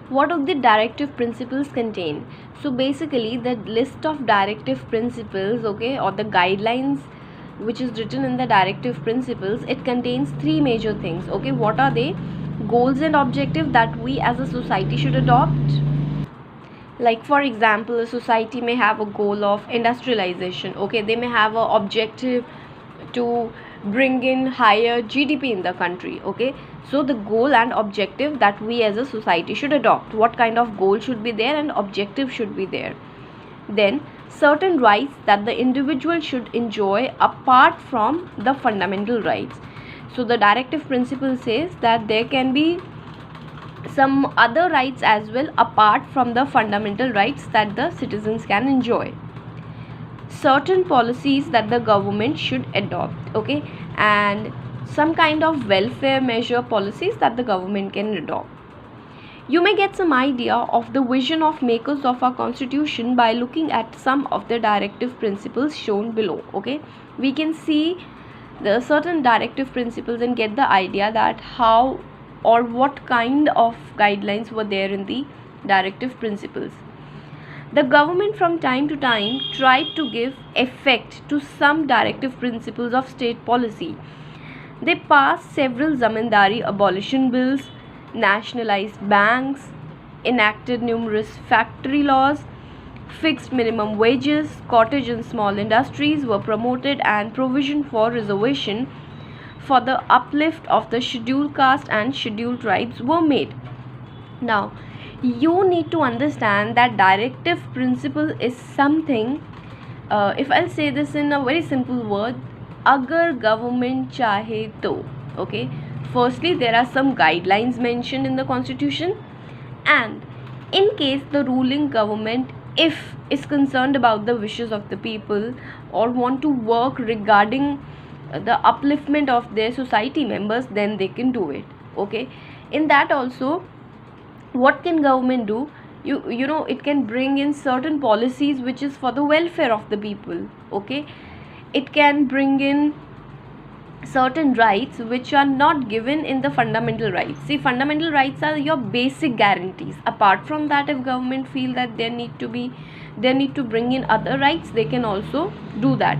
What of the directive principles contain? So basically the list of directive principles, okay, or the guidelines which is written in the directive principles, it contains three major things. Okay, what are they? Goals and objectives that we as a society should adopt. Like for example, a society may have a goal of industrialization. Okay, they may have a objective to bring in higher GDP in the country. Okay, so the goal and objective that we as a society should adopt, what kind of goal should be there and objective should be there. Then certain rights that the individual should enjoy apart from the fundamental rights. So the directive principle says that there can be some other rights as well apart from the fundamental rights that the citizens can enjoy. Certain policies that the government should adopt, okay, and some kind of welfare measure policies that the government can adopt. You may get some idea of the vision of makers of our constitution by looking at some of the directive principles shown below. Okay, we can see the certain directive principles and get the idea that how or what kind of guidelines were there in the directive principles. The government from time to time tried to give effect to some directive principles of state policy. They passed several zamindari abolition bills, nationalized banks, enacted numerous factory laws, fixed minimum wages, cottage and small industries were promoted, and provision for reservation for the uplift of the scheduled caste and scheduled tribes were made. Now, you need to understand that directive principle is something, if I'll say this in a very simple word, agar government chahe to. Okay, firstly there are some guidelines mentioned in the constitution, and in case the ruling government, if is concerned about the wishes of the people or want to work regarding the upliftment of their society members, then they can do it. Okay, in that also, what can government do? You know, it can bring in certain policies which is for the welfare of the people. Okay, it can bring in certain rights which are not given in the fundamental rights. See, fundamental rights are your basic guarantees. Apart from that, if government feel that they need to bring in other rights, they can also do that.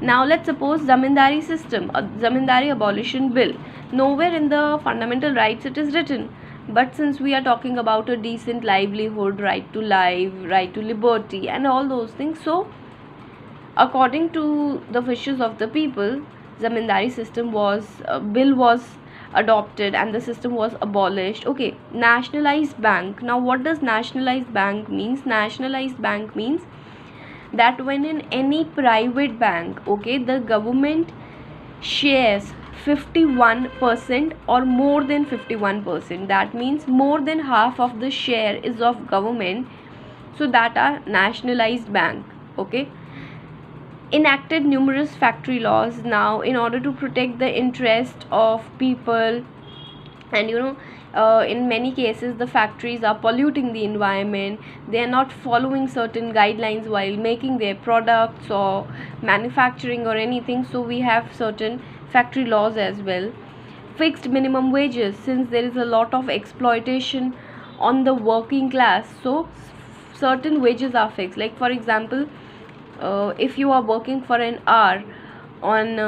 Now let's suppose zamindari system, a zamindari abolition bill. Nowhere in the fundamental rights it is written, but since we are talking about a decent livelihood, right to life, right to liberty and all those things, so according to the wishes of the people, zamindari system was bill was adopted and the system was abolished. Okay, nationalized bank. Now what does nationalized bank means? Nationalized bank means that when in any private bank, okay, the government shares 51% or more than 51%, that means more than half of the share is of government, so that are nationalized bank. Okay, enacted numerous factory laws now in order to protect the interest of people, and in many cases the factories are polluting the environment, they are not following certain guidelines while making their products or manufacturing or anything, so we have certain factory laws as well. Fixed minimum wages, since there is a lot of exploitation on the working class, so certain wages are fixed. Like for example, if you are working for an hour on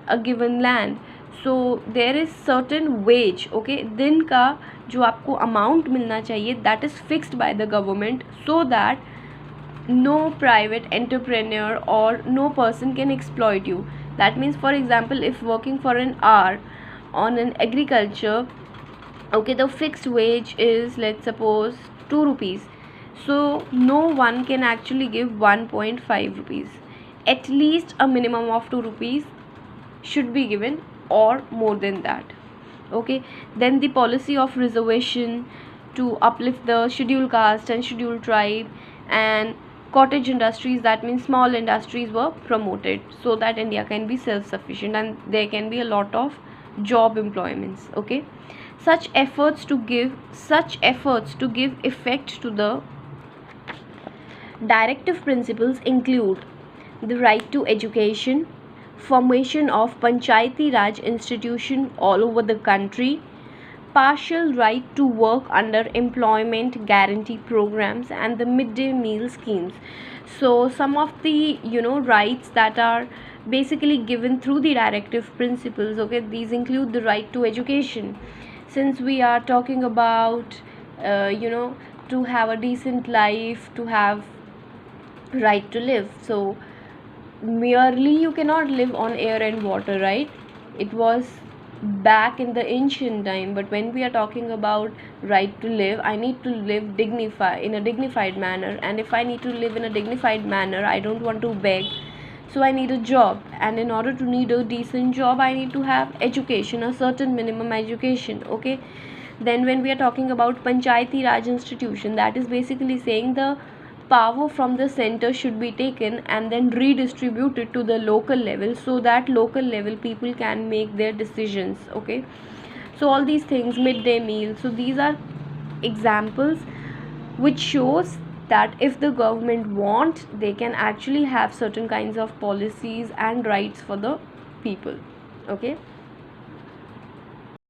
a given land, so there is certain wage, okay, दिन का जो आपको amount मिलना चाहिए, that is fixed by the government, so that no private entrepreneur or no person can exploit you. That means, for example, if working for an hour on an agriculture, okay, the fixed wage is, let's suppose, 2 rupees, so no one can actually give 1.5 rupees. At least a minimum of 2 rupees should be given or more than that. Okay, then the policy of reservation to uplift the scheduled caste and scheduled tribe, and cottage industries, that means small industries, were promoted so that India can be self-sufficient and there can be a lot of job employments. Okay, such efforts to give effect to the directive principles include the right to education, formation of Panchayati Raj institution all over the country, partial right to work under employment guarantee programs and the midday meal schemes. So some of the rights that are basically given through the directive principles, okay, these include the right to education. Since we are talking about to have a decent life, to have right to live, so merely you cannot live on air and water, right? It was back in the ancient time, but when we are talking about right to live, I need to live in a dignified manner, and if I need to live in a dignified manner, I don't want to beg. So I need a job, and in order to need a decent job, I need to have education, a certain minimum education, okay. Then when we are talking about panchayati raj institution, that is basically saying the power from the center should be taken and then redistributed to the local level, so that local level people can make their decisions, okay. So all these things, midday meal, so these are examples which shows that if the government want, they can actually have certain kinds of policies and rights for the people, okay.